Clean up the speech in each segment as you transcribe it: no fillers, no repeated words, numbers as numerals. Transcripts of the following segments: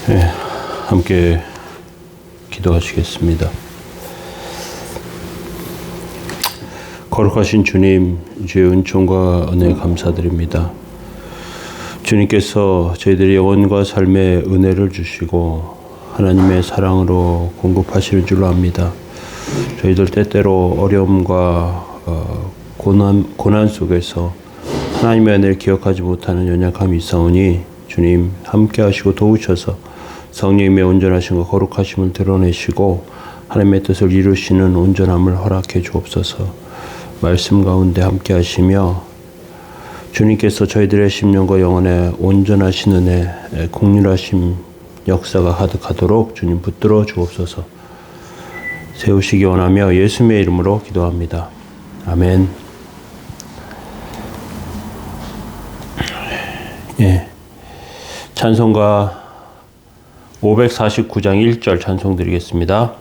네, 함께 기도하시겠습니다. 거룩하신 주님, 주의 은총과 은혜 감사드립니다. 주님께서 저희들의 영혼과 삶에 은혜를 주시고 하나님의 사랑으로 공급하시는 줄로 압니다. 저희들 때때로 어려움과 고난 속에서 하나님의 은혜를 기억하지 못하는 연약함이 있사오니 주님 함께 하시고 도우셔서 성령님의 온전하심과 거룩하심을 드러내시고 하나님의 뜻을 이루시는 온전함을 허락해 주옵소서. 말씀 가운데 함께 하시며 주님께서 저희들의 심령과 영혼에 온전하신 은혜, 공률하심 역사가 가득하도록 주님 붙들어 주옵소서. 세우시기 원하며 예수님의 이름으로 기도합니다. 아멘. 예. 찬송가 549장 1절 찬송 드리겠습니다.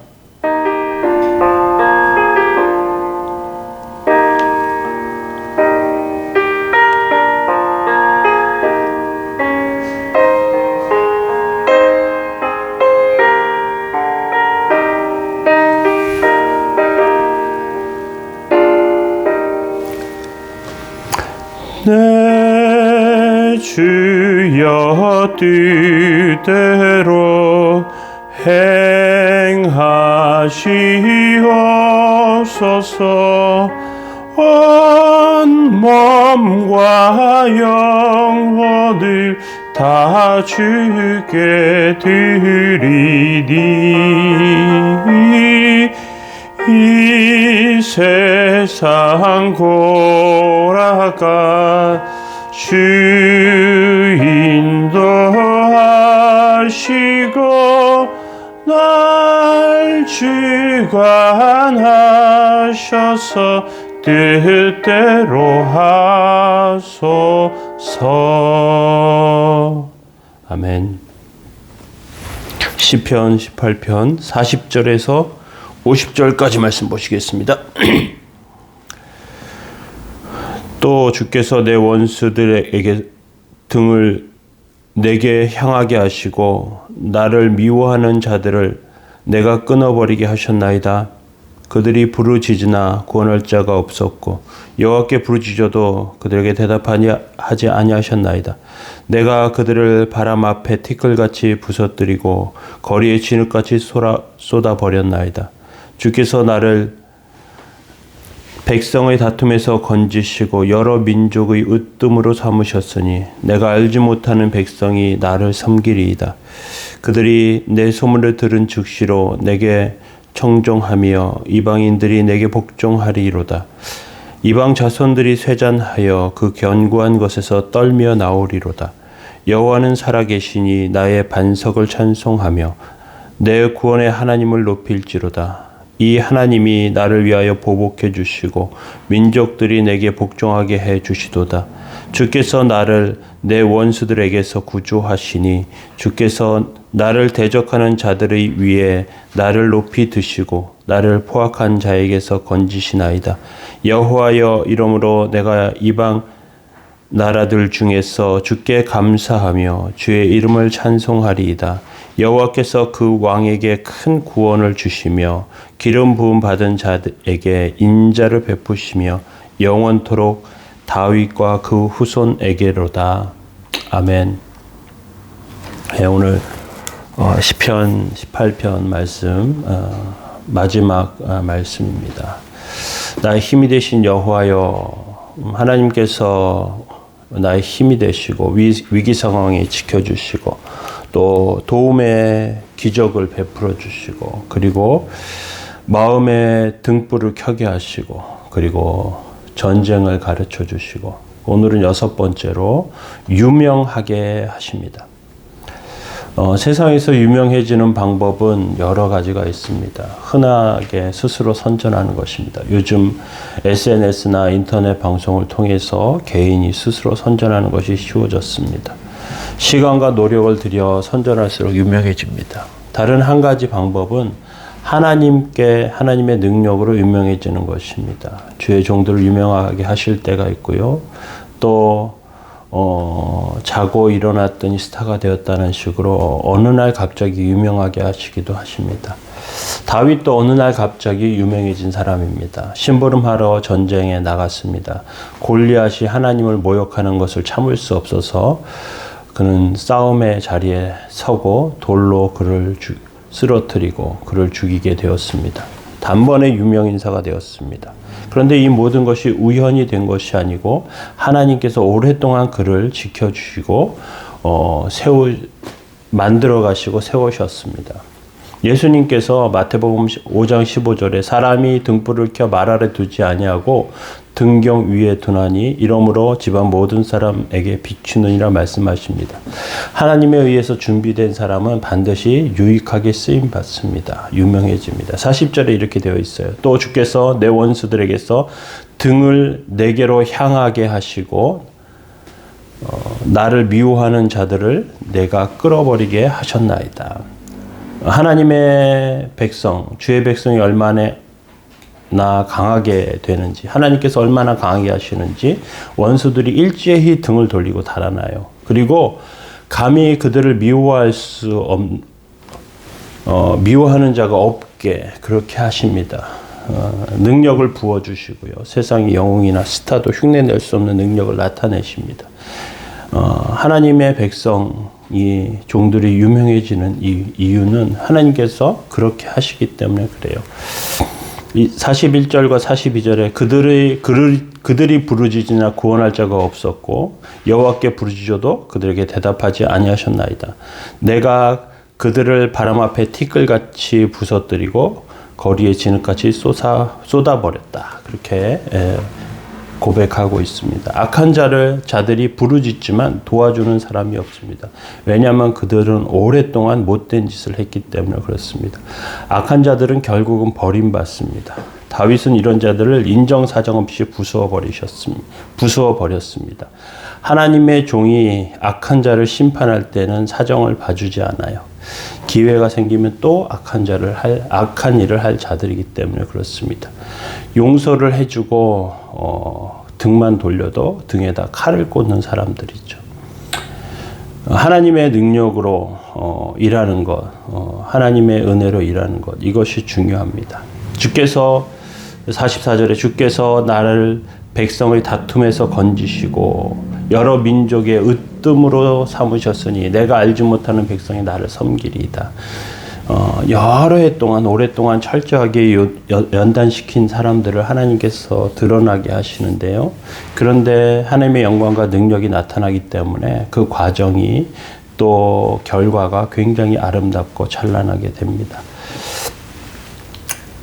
내 주여 뜻대로 행하시옵소서. 온 몸과 영혼을 다 주께 드리니 이 세상 고락가 주 인도하시고 날 주관하셔서 뜻대로 하소서. 아멘. 시편 18편 40절에서 50절까지 말씀 보시겠습니다. 또 주께서 내 원수들에게 등을 내게 향하게 하시고 나를 미워하는 자들을 내가 끊어버리게 하셨나이다. 그들이 부르짖으나 구원할 자가 없었고 여호와께 부르짖어도 그들에게 대답하지 아니하셨나이다. 내가 그들을 바람 앞에 티끌같이 부서뜨리고 거리에 진흙같이 쏟아버렸나이다. 주께서 나를 백성의 다툼에서 건지시고 여러 민족의 으뜸으로 삼으셨으니 내가 알지 못하는 백성이 나를 섬기리이다. 그들이 내 소문을 들은 즉시로 내게 청종하며 이방인들이 내게 복종하리로다. 이방 자손들이 쇠잔하여 그 견고한 것에서 떨며 나오리로다. 여호와는 살아계시니 나의 반석을 찬송하며 내 구원의 하나님을 높일지로다. 이 하나님이 나를 위하여 보복해 주시고 민족들이 내게 복종하게 해 주시도다. 주께서 나를 내 원수들에게서 구주하시니 주께서 나를 대적하는 자들의 위에 나를 높이 드시고 나를 포악한 자에게서 건지시나이다. 여호와여, 이러므로 내가 이방 나라들 중에서 주께 감사하며 주의 이름을 찬송하리이다. 여호와께서 그 왕에게 큰 구원을 주시며 기름 부음 받은 자에게 인자를 베푸시며 영원토록 다윗과 그 후손에게로다. 아멘. 네, 오늘 시편 18편 말씀 마지막 말씀입니다. 나의 힘이 되신 여호와여, 하나님께서 나의 힘이 되시고 위기 상황에 지켜주시고 또 도움의 기적을 베풀어 주시고 그리고 마음의 등불을 켜게 하시고 그리고 전쟁을 가르쳐 주시고 오늘은 6번째로 유명하게 하십니다. 세상에서 유명해지는 방법은 여러 가지가 있습니다. 흔하게 스스로 선전하는 것입니다. 요즘 SNS나 인터넷 방송을 통해서 개인이 스스로 선전하는 것이 쉬워졌습니다. 시간과 노력을 들여 선전할수록 유명해집니다. 다른 한 가지 방법은 하나님의 능력으로 유명해지는 것입니다. 주의 종들을 유명하게 하실 때가 있고요. 또 자고 일어났더니 스타가 되었다는 식으로 어느 날 갑자기 유명하게 하시기도 하십니다. 다윗도 어느 날 갑자기 유명해진 사람입니다. 심부름하러 전쟁에 나갔습니다. 골리앗이 하나님을 모욕하는 것을 참을 수 없어서 그는 싸움의 자리에 서고 돌로 그를 쓰러뜨리고 그를 죽이게 되었습니다. 단번에 유명인사가 되었습니다. 그런데 이 모든 것이 우연이 된 것이 아니고 하나님께서 오랫동안 그를 지켜주시고 만들어 가시고 세우셨습니다. 예수님께서 마태복음 5장 15절에 사람이 등불을 켜 말 아래 두지 아니하고 등경 위에 두나니 이러므로 집안 모든 사람에게 비추느니라 말씀하십니다. 하나님에 의해서 준비된 사람은 반드시 유익하게 쓰임 받습니다. 유명해집니다. 40절에 이렇게 되어 있어요. 또 주께서 내 원수들에게서 등을 내게로 향하게 하시고 나를 미워하는 자들을 내가 끌어버리게 하셨나이다. 하나님의 백성, 주의 백성이 얼마나 강하게 되는지, 하나님께서 얼마나 강하게 하시는지 원수들이 일제히 등을 돌리고 달아나요. 그리고 감히 그들을 미워하는 자가 없게 그렇게 하십니다. 능력을 부어주시고요. 세상의 영웅이나 스타도 흉내낼 수 없는 능력을 나타내십니다. 하나님의 백성이 종들이 유명해지는 이유는 하나님께서 그렇게 하시기 때문에 그래요. 이 41절과 42절에 그들이 부르짖으나 구원할 자가 없었고 여호와께 부르짖어도 그들에게 대답하지 아니하셨나이다. 내가 그들을 바람 앞에 티끌같이 부서뜨리고 거리에 진흙같이 쏟아버렸다. 그렇게 고백하고 있습니다. 악한 자들이 부르짖지만 도와주는 사람이 없습니다. 왜냐하면 그들은 오랫동안 못된 짓을 했기 때문에 그렇습니다. 악한 자들은 결국은 버림받습니다. 다윗은 이런 자들을 인정사정 없이 부수어 버렸습니다. 하나님의 종이 악한 자를 심판할 때는 사정을 봐주지 않아요. 기회가 생기면 또 악한 일을 할 자들이기 때문에 그렇습니다. 용서를 해주고 등만 돌려도 등에다 칼을 꽂는 사람들이죠. 하나님의 능력으로 일하는 것, 하나님의 은혜로 일하는 것, 이것이 중요합니다. 주께서 44절에 주께서 나를 백성의 다툼에서 건지시고 여러 민족의 으뜸으로 삼으셨으니 내가 알지 못하는 백성이 나를 섬기리이다. 여러 해 동안 오랫동안 철저하게 연단시킨 사람들을 하나님께서 드러나게 하시는데요. 그런데 하나님의 영광과 능력이 나타나기 때문에 그 과정이 또 결과가 굉장히 아름답고 찬란하게 됩니다.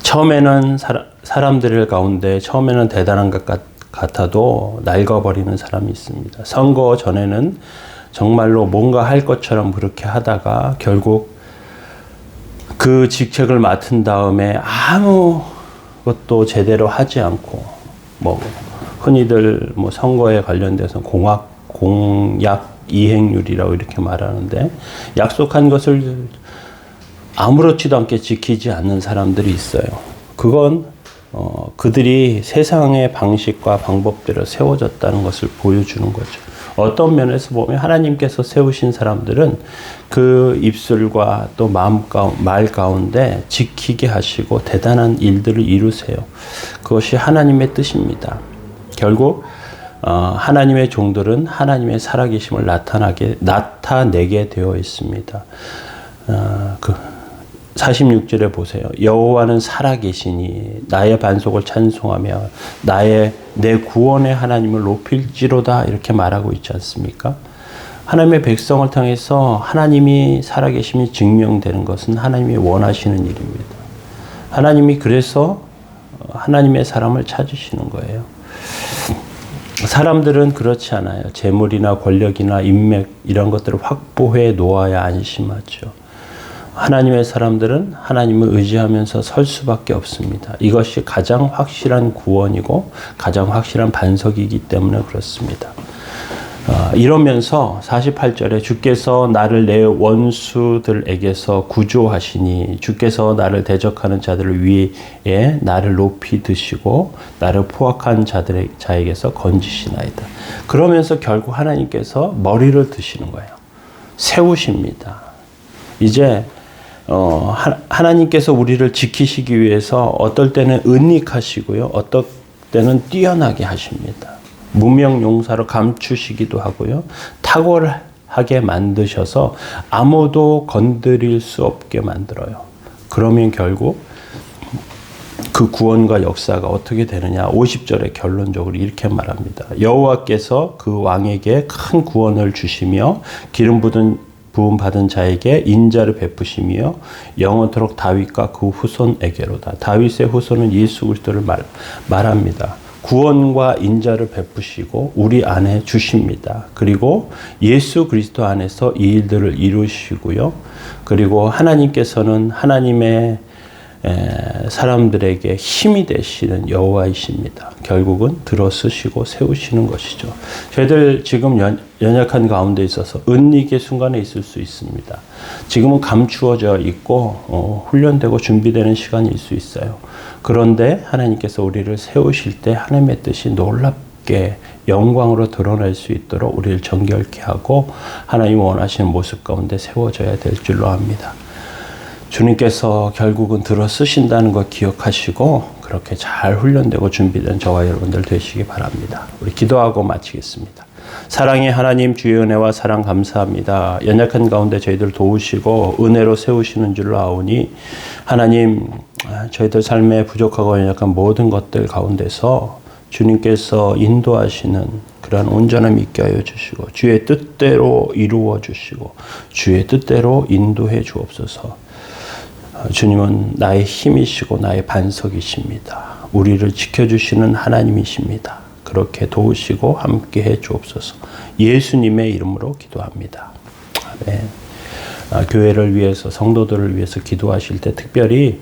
처음에는 사람들 가운데 처음에는 대단한 것 같아도 낡아버리는 사람이 있습니다. 선거 전에는 정말로 뭔가 할 것처럼 그렇게 하다가 결국 그 직책을 맡은 다음에 아무것도 제대로 하지 않고 흔히들 선거에 관련돼서 공약 이행률이라고 이렇게 말하는데 약속한 것을 아무렇지도 않게 지키지 않는 사람들이 있어요. 그건 그들이 세상의 방식과 방법대로 세워졌다는 것을 보여주는 거죠. 어떤 면에서 보면 하나님께서 세우신 사람들은 그 입술과 또 말 가운데 지키게 하시고 대단한 일들을 이루세요. 그것이 하나님의 뜻입니다. 결국 하나님의 종들은 하나님의 살아계심을 나타내게 되어 있습니다. 46절에 보세요. 여호와는 살아계시니 나의 반석을 찬송하며 내 구원의 하나님을 높일지로다 이렇게 말하고 있지 않습니까? 하나님의 백성을 통해서 하나님이 살아계심이 증명되는 것은 하나님이 원하시는 일입니다. 하나님이 그래서 하나님의 사람을 찾으시는 거예요. 사람들은 그렇지 않아요. 재물이나 권력이나 인맥 이런 것들을 확보해 놓아야 안심하죠. 하나님의 사람들은 하나님을 의지하면서 설 수밖에 없습니다. 이것이 가장 확실한 구원이고 가장 확실한 반석이기 때문에 그렇습니다. 이러면서 48절에 주께서 나를 내 원수들에게서 구조하시니 주께서 나를 대적하는 자들을 위에 나를 높이 드시고 나를 포악한 자에게서 건지시나이다. 그러면서 결국 하나님께서 머리를 드시는 거예요. 세우십니다. 이제 하나님께서 우리를 지키시기 위해서 어떨 때는 은닉하시고요. 어떨 때는 뛰어나게 하십니다. 무명용사로 감추시기도 하고요. 탁월하게 만드셔서 아무도 건드릴 수 없게 만들어요. 그러면 결국 그 구원과 역사가 어떻게 되느냐. 50절에 결론적으로 이렇게 말합니다. 여호와께서 그 왕에게 큰 구원을 주시며 기름 부음 받은 자에게 인자를 베푸시며 영원토록 다윗과 그 후손에게로다. 다윗의 후손은 예수 그리스도를 말합니다. 구원과 인자를 베푸시고 우리 안에 주십니다. 그리고 예수 그리스도 안에서 이 일들을 이루시고요. 그리고 하나님께서는 하나님의 사람들에게 힘이 되시는 여호와이십니다. 결국은 들어쓰시고 세우시는 것이죠. 저희들 지금 연약한 가운데 있어서 은닉의 순간에 있을 수 있습니다. 지금은 감추어져 있고 훈련되고 준비되는 시간일 수 있어요. 그런데 하나님께서 우리를 세우실 때 하나님의 뜻이 놀랍게 영광으로 드러날 수 있도록 우리를 정결케 하고 하나님 원하시는 모습 가운데 세워져야 될 줄로 압니다. 주님께서 결국은 들어 쓰신다는 것 기억하시고 그렇게 잘 훈련되고 준비된 저와 여러분들 되시기 바랍니다. 우리 기도하고 마치겠습니다. 사랑의 하나님, 주의 은혜와 사랑 감사합니다. 연약한 가운데 저희들 도우시고 은혜로 세우시는 줄로 아오니 하나님, 저희들 삶에 부족하고 연약한 모든 것들 가운데서 주님께서 인도하시는 그런 온전함이 있게 하여 주시고 주의 뜻대로 이루어 주시고 주의 뜻대로 인도해 주옵소서. 주님은 나의 힘이시고 나의 반석이십니다. 우리를 지켜주시는 하나님이십니다. 그렇게 도우시고 함께 해 주옵소서. 예수님의 이름으로 기도합니다. 아멘. 교회를 위해서 성도들을 위해서 기도하실 때 특별히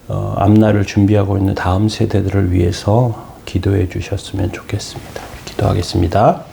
앞날을 준비하고 있는 다음 세대들을 위해서 기도해 주셨으면 좋겠습니다. 기도하겠습니다.